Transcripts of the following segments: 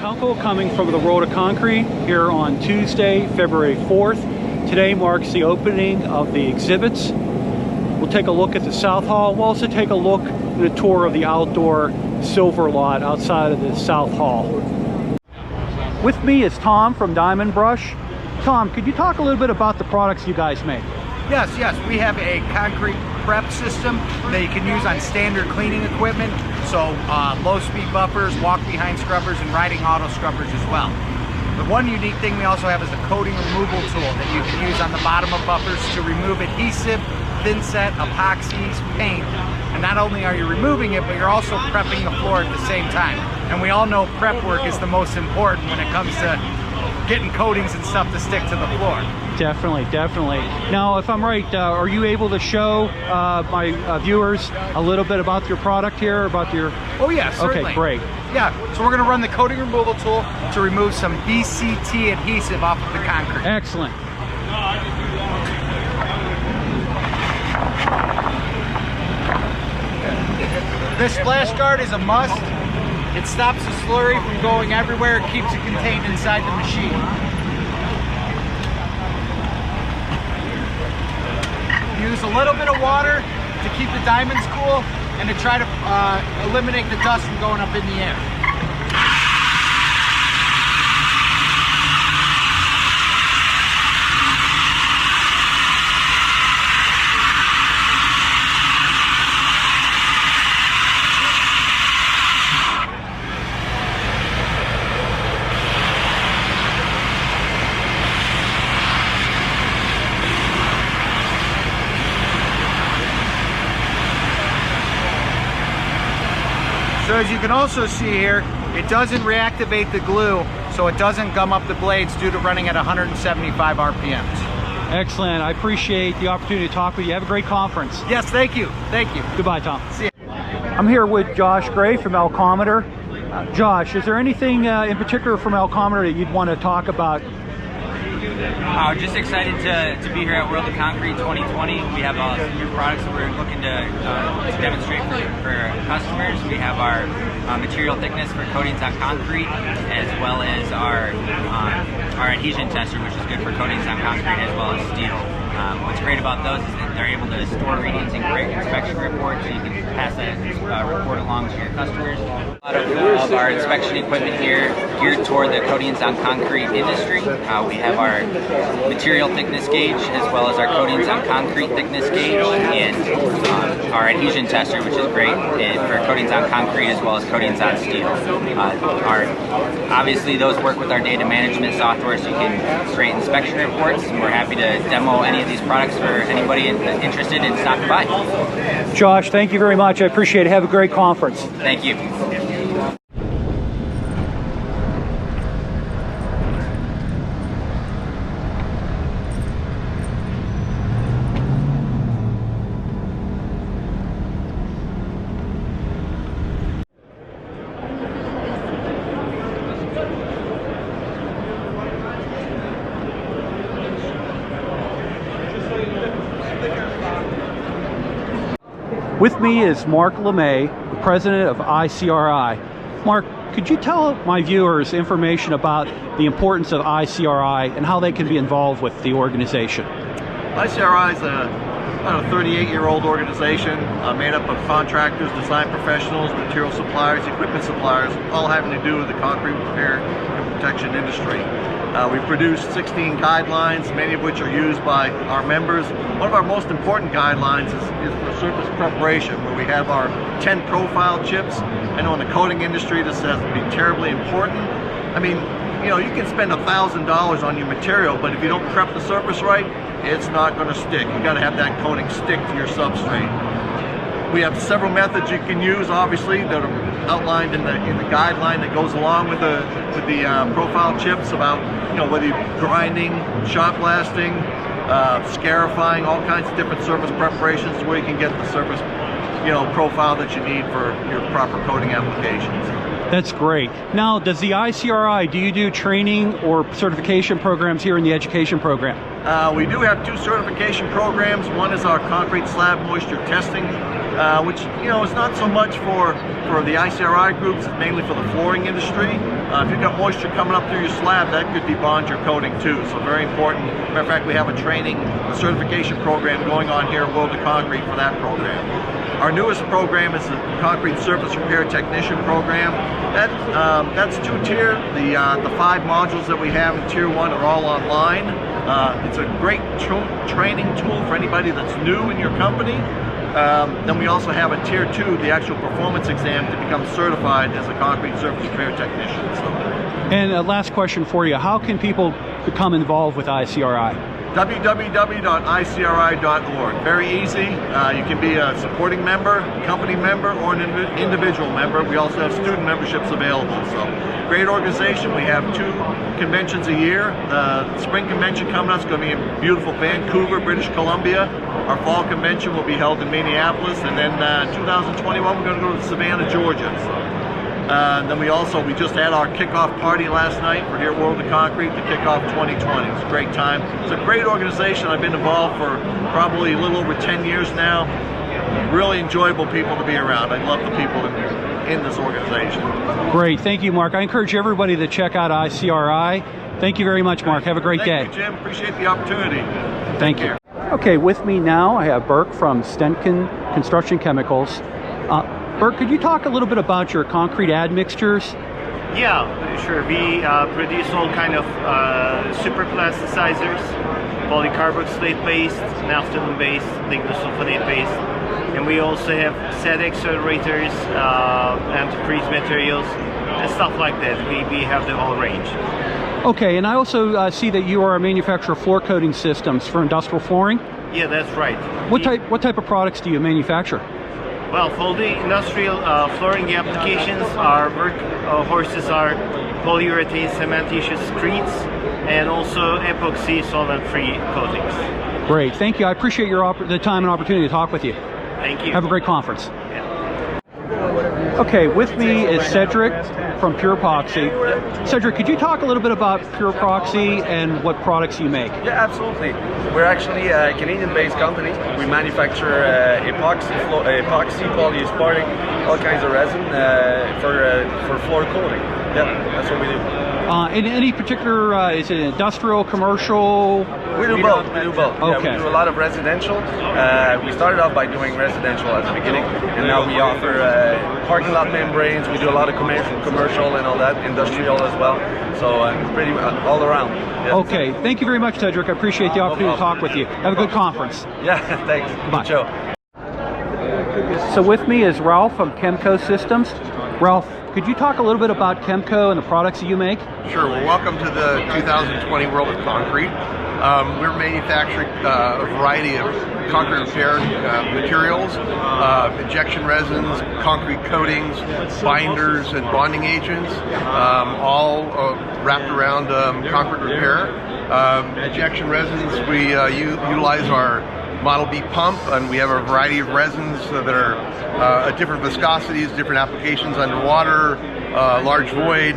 Kunkel coming from the World of Concrete here on Tuesday, February 4th. Today marks the opening of the exhibits. We'll take a look at the South Hall. We'll also take a look at a tour of the outdoor silver lot outside of the South Hall. With me is Tom from Diamond Brush. Tom, could you talk a little bit about the products you guys make? Yes, we have a concrete prep system that you can use on standard cleaning equipment. So low speed buffers, walk behind scrubbers, and riding auto scrubbers as well. The one unique thing we also have is the coating removal tool that you can use on the bottom of buffers to remove adhesive, thin set, epoxies, paint. And not only are you removing it, but you're also prepping the floor at the same time. And we all know prep work is the most important when it comes to getting coatings and stuff to stick to the floor. Definitely. Now, if I'm right, are you able to show my viewers a little bit about your product here, about your... Oh yeah, certainly. Okay, great. Yeah, so we're going to run the coating removal tool to remove some VCT adhesive off of the concrete. Excellent. This splash guard is a must. It stops the slurry from going everywhere. It keeps it contained inside the machine. Use a little bit of water to keep the diamonds cool and to try to eliminate the dust from going up in the air. So as you can also see here, it doesn't reactivate the glue, so it doesn't gum up the blades due to running at 175 RPMs. Excellent. I appreciate the opportunity to talk with you. Have a great conference. Yes, thank you. Goodbye, Tom. See you. I'm here with Josh Gray from Alcometer. Josh, is there anything in particular from Alcometer that you'd want to talk about? Just excited to be here at World of Concrete 2020. We have some new products that we're looking to demonstrate for customers. We have our material thickness for coatings on concrete, as well as our adhesion tester, which is good for coatings on concrete as well as steel. What's great about those is that they're able to store readings and create inspection reports, so you can pass that report along to your customers. A lot of our inspection equipment here geared toward the coatings on concrete industry. We have our material thickness gauge, as well as our coatings on concrete thickness gauge, and our adhesion tester, which is great for coatings on concrete as well as coatings on steel. Obviously those work with our data management software, so you can create inspection reports, and we're happy to demo any of these products for anybody interested in stopping by. Josh, thank you very much. I appreciate it. Have a great conference. Thank you. With me is Mark LeMay, the president of ICRI. Mark, could you tell my viewers information about the importance of ICRI and how they can be involved with the organization? ICRI is about a 38-year-old organization made up of contractors, design professionals, material suppliers, equipment suppliers, all having to do with the concrete repair and protection industry. We produce 16 guidelines, many of which are used by our members. One of our most important guidelines is for surface preparation, where we have our 10 profile chips. I know in the coating industry this has to be terribly important. I mean, you know, you can spend $1,000 on your material, but if you don't prep the surface right, it's not going to stick. You got to have that coating stick to your substrate. We have several methods you can use, obviously, that are outlined in the guideline that goes along with the profile chips, about, you know, whether you're grinding, shot blasting, scarifying, all kinds of different surface preparations where you can get the surface, you know, profile that you need for your proper coating applications. That's great. Now, does the ICRI, do you do training or certification programs here in the education program? We do have 2 certification programs. One is our concrete slab moisture testing, which, you know, is not so much for the ICRI groups, it's mainly for the flooring industry. If you've got moisture coming up through your slab, that could debond your coating too. So very important. Matter of fact, we have a certification program going on here at World of Concrete for that program. Our newest program is the Concrete Surface Repair Technician program. That's two-tier. The 5 modules that we have in Tier 1 are all online. It's a great training tool for anybody that's new in your company. Then we also have a Tier 2, the actual performance exam to become certified as a concrete surface repair technician. And last question for you, how can people become involved with ICRI? www.icri.org. Very easy. You can be a supporting member, company member, or an individual member. We also have student memberships available. So, great organization. We have 2 conventions a year. The spring convention coming up is going to be in beautiful Vancouver, British Columbia. Our fall convention will be held in Minneapolis, and then 2021 we're going to go to Savannah, Georgia. So, then we just had our kickoff party last night for here at World of Concrete to kick off 2020. It was a great time. It's a great organization. I've been involved for probably a little over 10 years now. Really enjoyable people to be around. I love the people in this organization. Great, thank you, Mark. I encourage everybody to check out ICRI. Thank you very much, Mark. Have a great day. Thank you, Jim. Appreciate the opportunity. Thank you. Okay, with me now I have Burke from Stenkin Construction Chemicals. Burke, could you talk a little bit about your concrete admixtures? Yeah, sure. We produce all kind of super plasticizers, polycarboxylate based, naphthalene based, lignosulfonate based, and we also have set accelerators, antifreeze materials, and stuff like that. We have the whole range. Okay, and I also see that you are a manufacturer of floor coating systems for industrial flooring. Yeah, that's right. What type of products do you manufacture? Well, for the industrial flooring applications, our workhorses are polyurethane cementitious screeds and also epoxy solvent-free coatings. Great, thank you. I appreciate the time and opportunity to talk with you. Thank you. Have a great conference. Yeah. Okay, with me is Cedric from Pure Epoxy. Cedric, could you talk a little bit about Pure Epoxy and what products you make? Yeah, absolutely. We're actually a Canadian-based company. We manufacture epoxy, polyaspartic, all kinds of resin for floor coating. Yeah, that's what we do. In any particular, is it industrial, commercial? We do both. We do both. Okay. Yeah, we do a lot of residential. We started off by doing residential at the beginning, and now we offer parking lot membranes. We do a lot of commercial and all that, industrial as well. So pretty all around. Yeah. Okay. Thank you very much, Cedric. I appreciate the opportunity to talk with you. Have a good conference. Yeah. Thanks. Bye. Good show. So with me is Ralph from Chemco Systems. Ralph, could you talk a little bit about Chemco and the products that you make? Sure. Well, welcome to the 2020 World of Concrete. We're manufacturing a variety of concrete repair materials, injection resins, concrete coatings, binders, and bonding agents, all wrapped around concrete repair. Injection resins, we utilize our Model B pump, and we have a variety of resins that are at different viscosities, different applications underwater, large void.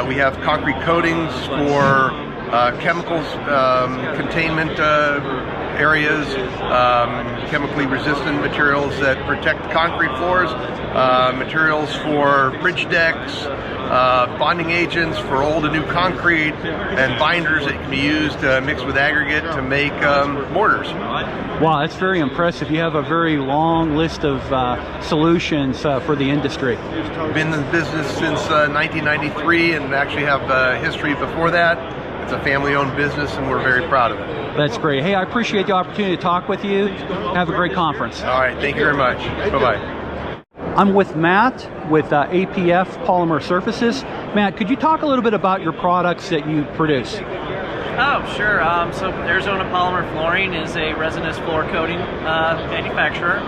We have concrete coatings for chemicals containment areas, chemically resistant materials that protect concrete floors, materials for bridge decks, bonding agents for old and new concrete, and binders that can be used mixed with aggregate to make mortars. Wow, that's very impressive. You have a very long list of solutions for the industry. Been in business since 1993 and actually have history before that. It's a family-owned business and we're very proud of it. That's great. Hey, I appreciate the opportunity to talk with you. Have a great conference. All right, thank you very much. Bye-bye. I'm with Matt with APF Polymer Surfaces. Matt, could you talk a little bit about your products that you produce? Oh, sure. So Arizona Polymer Flooring is a resinous floor coating manufacturer.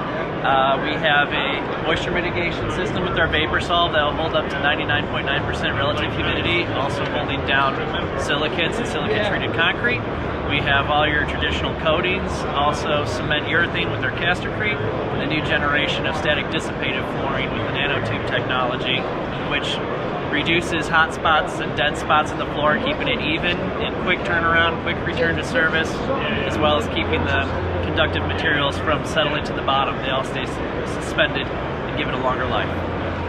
We have a moisture mitigation system with our vapor solve that will hold up to 99.9% relative humidity, also holding down silicates and silicate-treated concrete. We have all your traditional coatings, also cement urethane with our Castercrete, and the new generation of static dissipated flooring with the nanotube technology, which reduces hot spots and dead spots in the floor, keeping it even in quick turnaround, quick return to service, as well as keeping the conductive materials from settling to the bottom. They all stay suspended and give it a longer life.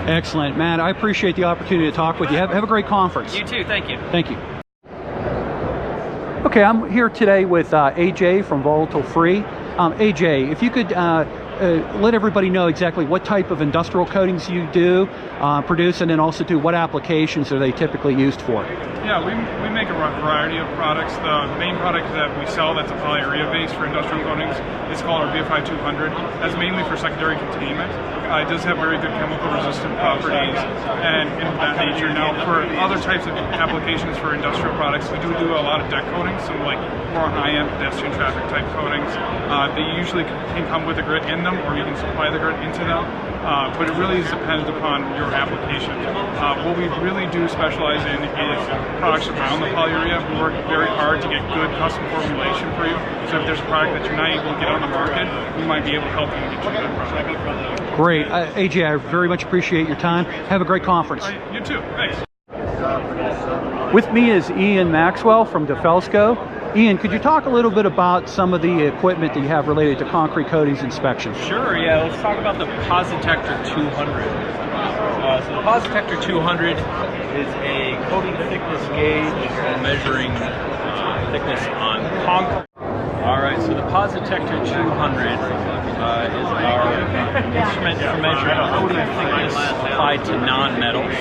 Excellent. Matt, I appreciate the opportunity to talk with you. Have a great conference. You too. Thank you. Thank you. Okay, I'm here today with AJ from Volatile Free. AJ, if you could let everybody know exactly what type of industrial coatings you do, produce, and then also do what applications are they typically used for? Yeah, we make a variety of products. The main product that we sell that's a polyurea base for industrial coatings is called our VFI 200. That's mainly for secondary containment. It does have very good chemical resistant properties and in that nature. Now for other types of applications for industrial products, we do a lot of deck coatings, some like more high-end pedestrian traffic type coatings. They usually can come with a grit in them, or you can supply the grit into them. But it really is dependent upon your application. What we really do specialize in is products around the polyurea. We work very hard to get good custom formulation for you. So if there's a product that you're not able to get on the market, we might be able to help you get you a good product. Great. AJ, I very much appreciate your time. Have a great conference. You too. Thanks. With me is Ian Maxwell from DeFelsco. Ian, could you talk a little bit about some of the equipment that you have related to concrete coatings inspection? Sure, yeah. Let's talk about the Positector 200. So the Positector 200 is a coating thickness gauge measuring thickness on concrete. All right, so the Positector 200 is our instrument for measuring coating thickness applied to non-metals.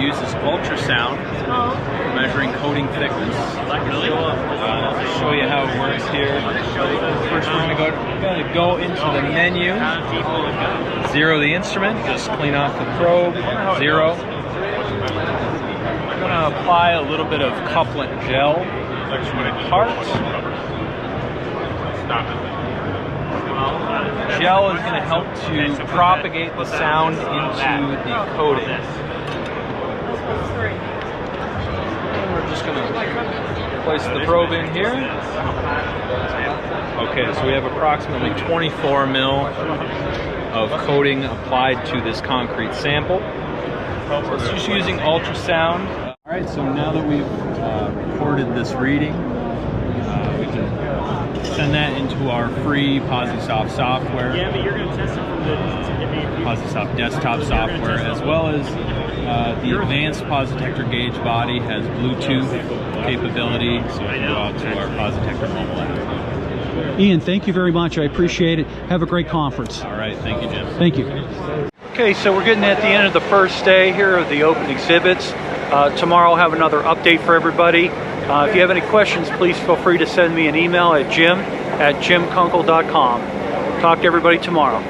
Uses ultrasound for measuring coating thickness. I'll show you how it works here. First, we're going to go into the menu, zero the instrument, just clean off the probe, zero. I'm going to apply a little bit of couplant gel to the part. Gel is going to help to propagate the sound into the coating. And we're just going to place the probe in here. Okay, so we have approximately 24 mil of coating applied to this concrete sample. So it's just using ultrasound. All right, so now that we've recorded this reading, we can send that into our free PosiSoft software. Yeah, but you're going to test it from the PosiSoft desktop software, as well as the advanced Positector gauge body has Bluetooth capability, so you can go out to our Positector mobile app. Ian, thank you very much. I appreciate it. Have a great conference. All right, thank you, Jim. Thank you. Okay, so we're getting at the end of the first day here of the open exhibits. Tomorrow I'll have another update for everybody. If you have any questions, please feel free to send me an email at jim@jimkunkel.com. Talk to everybody tomorrow.